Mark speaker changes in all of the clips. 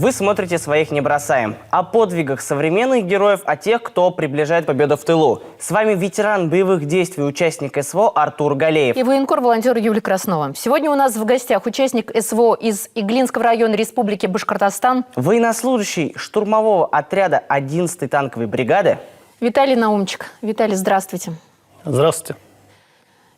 Speaker 1: Вы смотрите «Своих не бросаем». О подвигах современных героев, о тех, кто приближает победу в тылу. С вами ветеран боевых действий, участник СВО Артур Галеев.
Speaker 2: И военкор-волонтер Юлия Краснова. Сегодня у нас в гостях участник СВО из Иглинского района Республики Башкортостан.
Speaker 1: Военнослужащий штурмового отряда 11-й танковой бригады.
Speaker 2: Виталий Наумчик. Виталий, здравствуйте.
Speaker 3: Здравствуйте.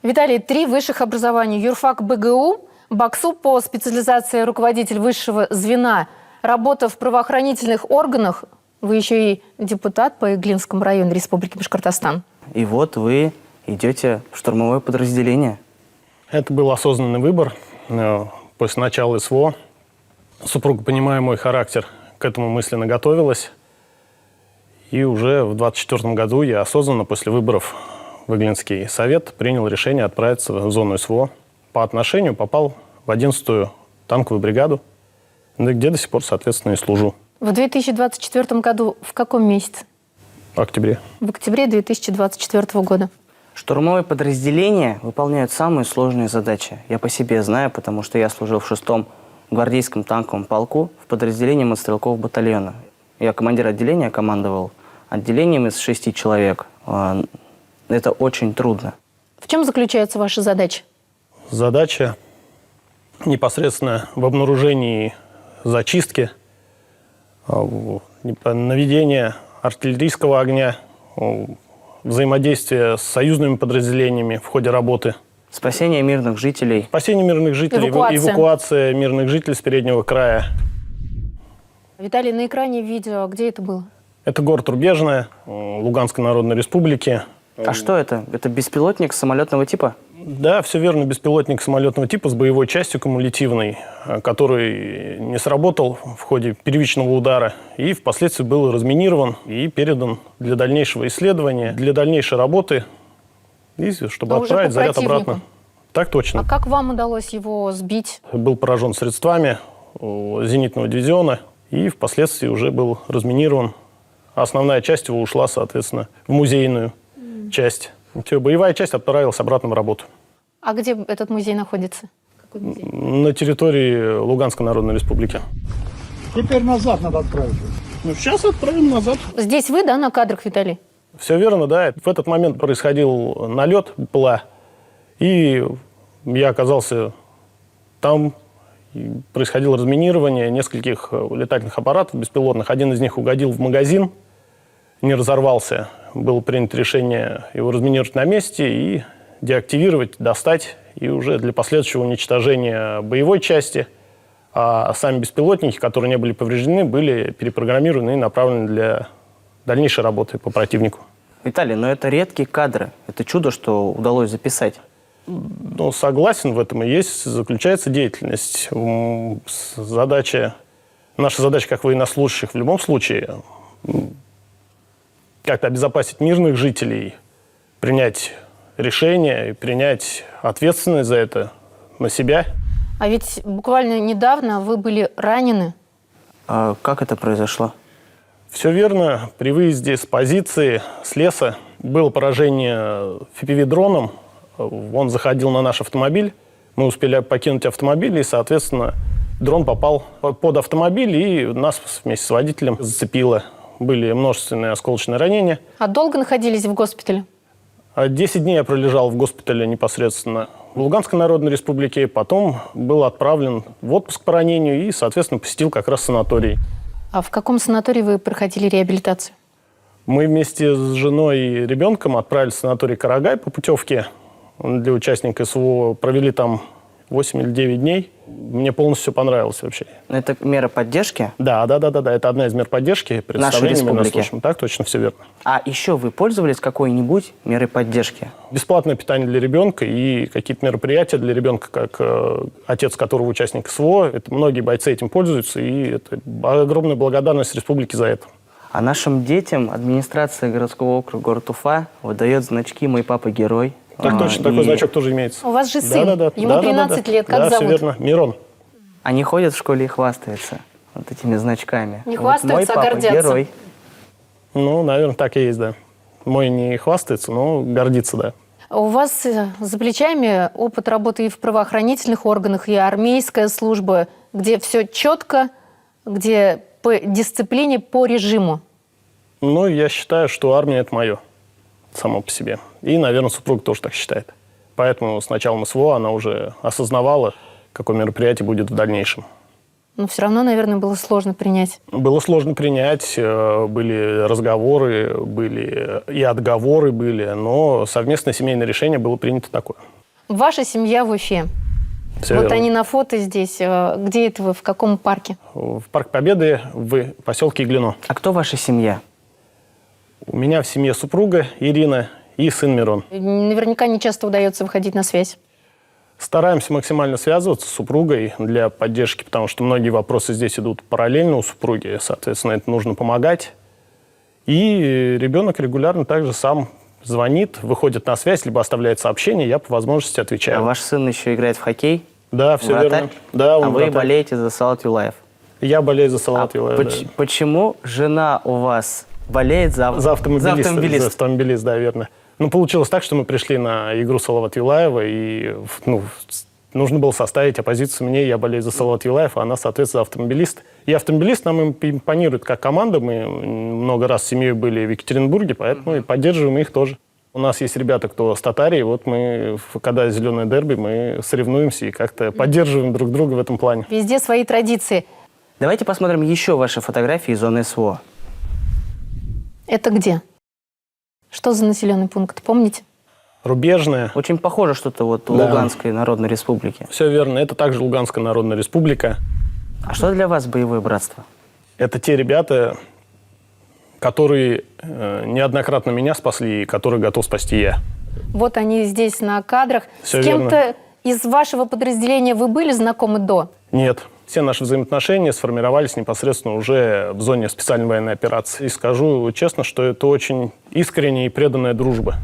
Speaker 2: Виталий, 3 высших образования. Юрфак БГУ, БАКСУ по специализации руководитель высшего звена. Работа в правоохранительных органах. Вы еще и депутат по Иглинскому району Республики Башкортостан.
Speaker 1: И вот вы идете в штурмовое подразделение.
Speaker 3: Это был осознанный выбор. После начала СВО супруга, понимая мой характер, к этому мысленно готовилась. И уже в 24 году я осознанно после выборов в Иглинский совет принял решение отправиться в зону СВО. По отношению попал в 11-ю танковую бригаду, где до сих пор, соответственно, и служу.
Speaker 2: В 2024 году в каком месяце?
Speaker 3: В октябре.
Speaker 2: В октябре 2024 года.
Speaker 1: Штурмовые подразделения выполняют самые сложные задачи. Я по себе знаю, потому что я служил в 6-м гвардейском танковом полку в подразделении мотострелкового батальона. Я командир отделения, командовал отделением из 6 человек. Это очень трудно.
Speaker 2: В чем заключается ваша задача?
Speaker 3: Задача непосредственно в обнаружении зачистки, наведения артиллерийского огня, взаимодействия с союзными подразделениями в ходе работы.
Speaker 1: Спасение мирных жителей.
Speaker 3: Спасение мирных жителей, эвакуация мирных жителей с переднего края.
Speaker 2: Виталий, на экране видео, где это было?
Speaker 3: Это город Рубежное, Луганской Народной Республики.
Speaker 1: А что это? Это беспилотник самолетного типа?
Speaker 3: Да, все верно, беспилотник самолетного типа с боевой частью кумулятивной, который не сработал в ходе первичного удара и впоследствии был разминирован и передан для дальнейшего исследования, для дальнейшей работы, и чтобы отправить заряд обратно. Так точно.
Speaker 2: А как вам удалось его сбить?
Speaker 3: Был поражен средствами зенитного дивизиона и впоследствии уже был разминирован. Основная часть его ушла, соответственно, в музейную часть. Боевая часть отправилась обратно в работу.
Speaker 2: А где этот музей находится? Какой музей?
Speaker 3: На территории Луганской Народной Республики.
Speaker 4: Теперь назад надо отправить.
Speaker 3: Сейчас отправим назад.
Speaker 2: Здесь вы, да, на кадрах, Виталий?
Speaker 3: Все верно, да. В этот момент происходил налет БПЛА. И я оказался там. И происходило разминирование нескольких летательных аппаратов беспилотных. Один из них угодил в магазин, не разорвался. Было принято решение его разминировать на месте и деактивировать, достать. И уже для последующего уничтожения боевой части. А сами беспилотники, которые не были повреждены, были перепрограммированы и направлены для дальнейшей работы по противнику.
Speaker 1: Виталий, но это редкие кадры. Это чудо, что удалось записать.
Speaker 3: Ну, согласен, в этом и есть, заключается деятельность. Наша задача как военнослужащих в любом случае как-то обезопасить мирных жителей, принять решение и принять ответственность за это на себя.
Speaker 2: А ведь буквально недавно вы были ранены.
Speaker 1: А как это произошло?
Speaker 3: Все верно. При выезде с позиции, с леса, было поражение FPV-дроном. Он заходил на наш автомобиль. Мы успели покинуть автомобиль, и, соответственно, дрон попал под автомобиль, и нас вместе с водителем зацепило. Были множественные осколочные ранения.
Speaker 2: А долго находились в госпитале?
Speaker 3: 10 дней я пролежал в госпитале непосредственно в Луганской Народной Республике. Потом был отправлен в отпуск по ранению и, соответственно, посетил как раз санаторий.
Speaker 2: А в каком санатории вы проходили реабилитацию?
Speaker 3: Мы вместе с женой и ребенком отправились в санаторий Карагай по путевке. Для участника СВО провели там 8 или 9 дней. Мне полностью все понравилось вообще.
Speaker 1: Это мера поддержки?
Speaker 3: Да. Это одна из мер поддержки.
Speaker 1: Нашей республики.
Speaker 3: Так точно, все верно.
Speaker 1: А еще вы пользовались какой-нибудь мерой поддержки?
Speaker 3: Бесплатное питание для ребенка и какие-то мероприятия для ребенка, как отец которого участник СВО. Это многие бойцы этим пользуются, и это огромная благодарность республике за это.
Speaker 1: А нашим детям администрация городского округа город Уфа выдает значки «Мой папа герой».
Speaker 3: Так точно, такой значок тоже имеется.
Speaker 2: У вас же сын, ему 13 лет, как зовут?
Speaker 3: Все верно, Мирон.
Speaker 1: Они ходят в школе и хвастаются вот этими значками.
Speaker 2: Не хвастаются,
Speaker 1: вот мой
Speaker 2: а
Speaker 1: папа
Speaker 2: гордятся.
Speaker 1: Герой.
Speaker 3: Ну, наверное, так и есть, да. Мой не хвастается, но гордится, да.
Speaker 2: У вас за плечами опыт работы и в правоохранительных органах, и армейская служба, где все четко, где по дисциплине, по режиму?
Speaker 3: Ну, я считаю, что армия – это мое, само по себе. И, наверное, супруга тоже так считает. Поэтому с началом СВО она уже осознавала, какое мероприятие будет в дальнейшем.
Speaker 2: Но все равно, наверное, было сложно принять.
Speaker 3: Было сложно принять, были разговоры, были и отговоры были, но совместное семейное решение было принято такое.
Speaker 2: Ваша семья в Уфе.
Speaker 3: Всё
Speaker 2: Вот
Speaker 3: верно.
Speaker 2: они на фото здесь. Где это вы? В каком парке?
Speaker 3: В Парк Победы в поселке Иглино.
Speaker 1: А кто ваша семья?
Speaker 3: У меня в семье супруга Ирина и сын Мирон.
Speaker 2: Наверняка не часто удается выходить на связь.
Speaker 3: Стараемся максимально связываться с супругой для поддержки, потому что многие вопросы здесь идут параллельно у супруги, соответственно, это нужно помогать. И ребенок регулярно также сам звонит, выходит на связь, либо оставляет сообщение, я по возможности
Speaker 1: А
Speaker 3: отвечаю.
Speaker 1: ваш сын еще играет в хоккей?
Speaker 3: Да, все
Speaker 1: Вратарь?
Speaker 3: верно. Да, он
Speaker 1: А вы
Speaker 3: вратарь.
Speaker 1: болеете за Салават Юлаев.
Speaker 3: Я болею за Салават
Speaker 1: А
Speaker 3: Юлаев, да.
Speaker 1: Почему жена у вас болеет за,
Speaker 3: За автомобилиста.
Speaker 1: автомобилиста?
Speaker 3: За автомобилист, да, верно. Ну, получилось так, что мы пришли на игру Салават Юлаева, и нужно было составить оппозицию мне, я болею за Салават Юлаев, а она, соответственно, автомобилист. И автомобилист нам импонирует как команда. Мы много раз с семьей были в Екатеринбурге, поэтому и поддерживаем их тоже. У нас есть ребята, кто с Татарии, вот мы, когда зеленое дерби, мы соревнуемся и как-то поддерживаем друг друга в этом плане.
Speaker 2: Везде свои традиции.
Speaker 1: Давайте посмотрим еще ваши фотографии из зоны СВО.
Speaker 2: Это где? Что за населенный пункт, помните?
Speaker 3: Рубежная.
Speaker 1: Очень похоже что-то вот у
Speaker 3: Да.
Speaker 1: Луганской Народной Республики.
Speaker 3: Все верно, это также Луганская Народная Республика.
Speaker 1: А что для вас боевое братство?
Speaker 3: Это те ребята, которые неоднократно меня спасли и которые готов спасти я.
Speaker 2: Вот они здесь на кадрах.
Speaker 3: Всё
Speaker 2: С кем-то
Speaker 3: верно.
Speaker 2: из вашего подразделения вы были знакомы до?
Speaker 3: Нет. Все наши взаимоотношения сформировались непосредственно уже в зоне специальной военной операции. И скажу честно, что это очень искренняя и преданная дружба.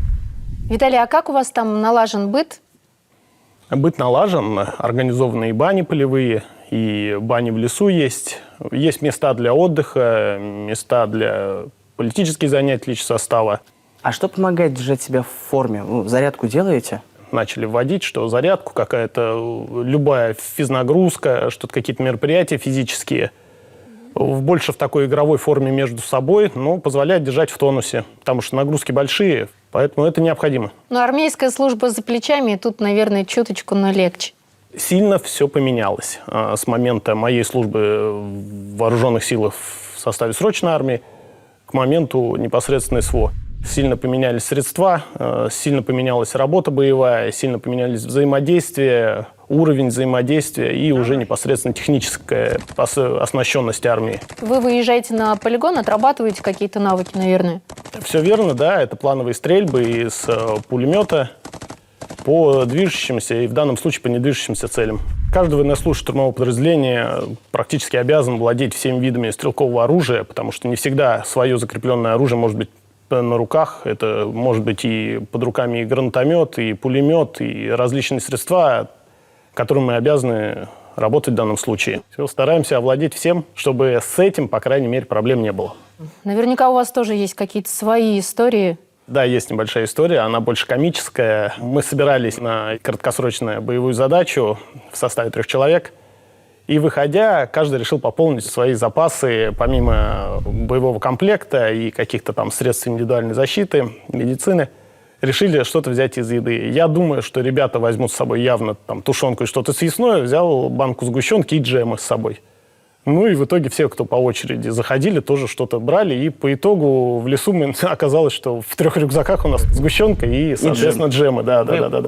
Speaker 2: Виталий, а как у вас там налажен быт?
Speaker 3: Быт налажен, организованы и бани полевые, и бани в лесу есть. Есть места для отдыха, места для политических занятий личного состава.
Speaker 1: А что помогает держать себя в форме? Вы зарядку делаете?
Speaker 3: Начали вводить, что зарядку, какая-то любая физнагрузка, что-то какие-то мероприятия физические, больше в такой игровой форме между собой, но позволяет держать в тонусе, потому что нагрузки большие, поэтому это необходимо.
Speaker 2: Ну, армейская служба за плечами, и тут, наверное, чуточку, но легче.
Speaker 3: Сильно все поменялось с момента моей службы в вооруженных силах в составе срочной армии к моменту непосредственной СВО. Сильно поменялись средства, сильно поменялась работа боевая, сильно поменялись взаимодействия, уровень взаимодействия и уже непосредственно техническая оснащенность армии.
Speaker 2: Вы выезжаете на полигон, отрабатываете какие-то навыки, наверное.
Speaker 3: Все верно, да, это плановые стрельбы из пулемета по движущимся и в данном случае по недвижущимся целям. Каждый военнослужащий штурмового подразделения практически обязан владеть всеми видами стрелкового оружия, потому что не всегда свое закрепленное оружие может быть на руках. Это может быть и под руками и гранатомет, и пулемет, и различные средства, которыми мы обязаны работать в данном случае. Все, стараемся овладеть всем, чтобы с этим, по крайней мере, проблем не было.
Speaker 2: Наверняка у вас тоже есть какие-то свои истории.
Speaker 3: Да, есть небольшая история, она больше комическая. Мы собирались на краткосрочную боевую задачу в составе 3 человек. И, выходя, каждый решил пополнить свои запасы, помимо боевого комплекта и каких-то там средств индивидуальной защиты, медицины, решили что-то взять из еды. Я думаю, что ребята возьмут с собой явно там тушенку и что-то съестное, взял банку сгущенки и джема с собой. Ну и в итоге все, кто по очереди заходили, тоже что-то брали. И по итогу в лесу оказалось, что в 3 рюкзаках у нас сгущенка и, соответственно, джемы. Да.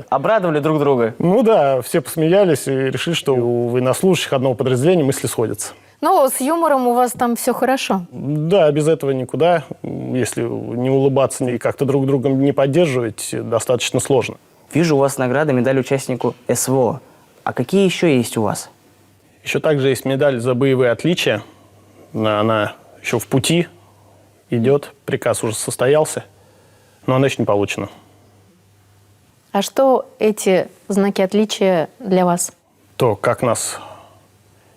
Speaker 1: Обрадовали друг друга.
Speaker 3: Ну да, все посмеялись и решили, что у военнослужащих одного подразделения мысли сходятся.
Speaker 2: Ну, с юмором у вас там все хорошо.
Speaker 3: Да, без этого никуда. Если не улыбаться и как-то друг друга не поддерживать, достаточно сложно.
Speaker 1: Вижу у вас награда, медаль участнику СВО. А какие еще есть у вас?
Speaker 3: Еще также есть медаль за боевые отличия. Она еще в пути идет, приказ уже состоялся, но она еще не получена.
Speaker 2: А что эти знаки отличия для вас?
Speaker 3: То, как нас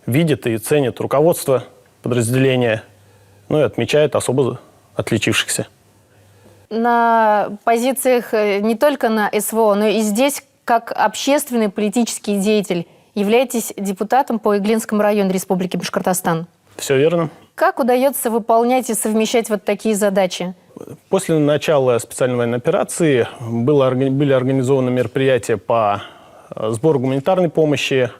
Speaker 3: видит и ценит руководство подразделения, ну и отмечает особо отличившихся.
Speaker 2: На позициях не только на СВО, но и здесь, как общественный политический деятель, являетесь депутатом по Иглинскому району Республики Башкортостан.
Speaker 3: Все верно.
Speaker 2: Как удается выполнять и совмещать вот такие задачи?
Speaker 3: После начала специальной военной операции были организованы мероприятия по сбору гуманитарной помощи,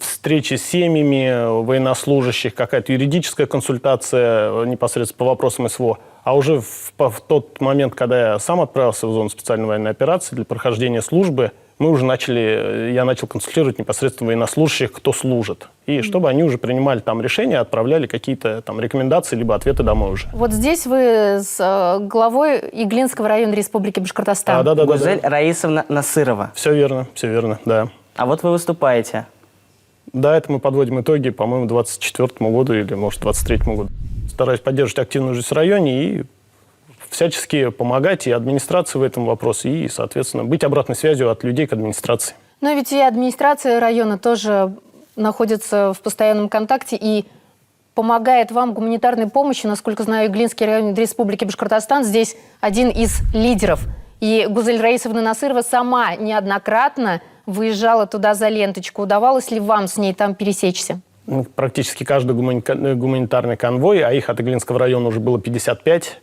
Speaker 3: встречи с семьями военнослужащих, какая-то юридическая консультация непосредственно по вопросам СВО. А уже в тот момент, когда я сам отправился в зону специальной военной операции для прохождения службы, я начал консультировать непосредственно военнослужащих, кто служит. И чтобы они уже принимали там решения, отправляли какие-то там рекомендации, либо ответы домой уже.
Speaker 2: Вот здесь вы с главой Иглинского района Республики Башкортостан.
Speaker 3: Да.
Speaker 1: Гузель Раисовна Насырова.
Speaker 3: Все верно, да.
Speaker 1: А вот вы выступаете.
Speaker 3: Да, это мы подводим итоги, по-моему, 24 году или, может, 23 году. Стараюсь поддерживать активную жизнь в районе и всячески помогать и администрации в этом вопросе, и, соответственно, быть обратной связью от людей к администрации.
Speaker 2: Но ведь и администрация района тоже находится в постоянном контакте и помогает вам гуманитарной помощью. Насколько знаю, Иглинский район Республики Башкортостан здесь один из лидеров. И Гузель Раисовна Насырова сама неоднократно выезжала туда за ленточку. Удавалось ли вам с ней там пересечься?
Speaker 3: Практически каждый гуманитарный конвой, а их от Иглинского района уже было 55,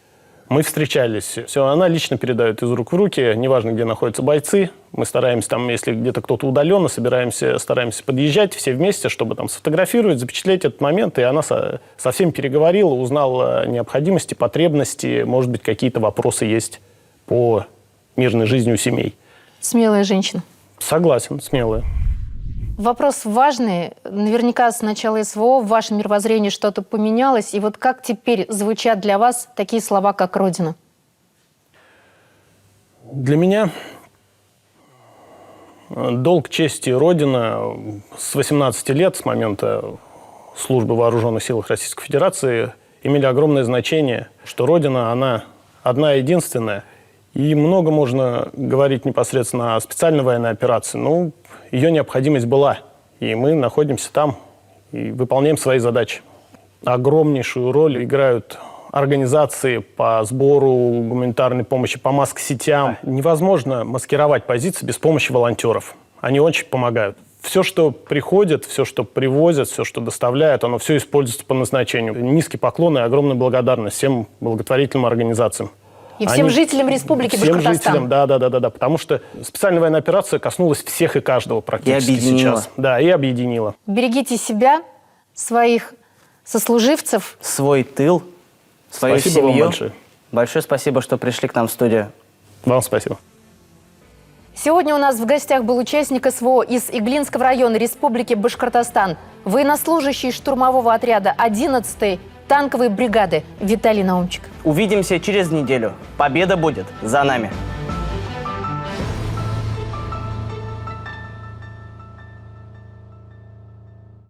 Speaker 3: мы встречались. Все, она лично передает из рук в руки, неважно, где находятся бойцы. Мы стараемся там, если где-то кто-то удаленно, стараемся подъезжать все вместе, чтобы там сфотографировать, запечатлеть этот момент. И она со всеми переговорила, узнала необходимости, потребности, может быть, какие-то вопросы есть по мирной жизни у семей.
Speaker 2: Смелая женщина.
Speaker 3: Согласен, смелая.
Speaker 2: Вопрос важный. Наверняка с начала СВО в вашем мировоззрении что-то поменялось. И вот как теперь звучат для вас такие слова, как «Родина»?
Speaker 3: Для меня долг, честь и Родина с 18 лет, с момента службы в Вооруженных силах Российской Федерации, имели огромное значение, что Родина, она одна единственная. И много можно говорить непосредственно о специальной военной операции, но ее необходимость была. И мы находимся там и выполняем свои задачи. Огромнейшую роль играют организации по сбору гуманитарной помощи, по маск-сетям. Невозможно маскировать позиции без помощи волонтеров. Они очень помогают. Все, что приходит, все, что привозят, все, что доставляют, оно все используется по назначению. Низкий поклон и огромная благодарность всем благотворительным организациям.
Speaker 2: И всем жителям Республики
Speaker 3: всем
Speaker 2: Башкортостан.
Speaker 3: жителям, да, потому что специальная военная операция коснулась всех и каждого практически
Speaker 1: И объединила.
Speaker 3: сейчас. Да, и объединила.
Speaker 2: Берегите себя, своих сослуживцев.
Speaker 1: Свой тыл, свою
Speaker 3: Спасибо
Speaker 1: семью.
Speaker 3: вам большое.
Speaker 1: Большое спасибо, что пришли к нам в студию.
Speaker 3: Вам спасибо.
Speaker 2: Сегодня у нас в гостях был участник СВО из Иглинского района Республики Башкортостан, военнослужащий штурмового отряда 11-й танковой бригады Виталий Наумчик.
Speaker 1: Увидимся через неделю. Победа будет за нами.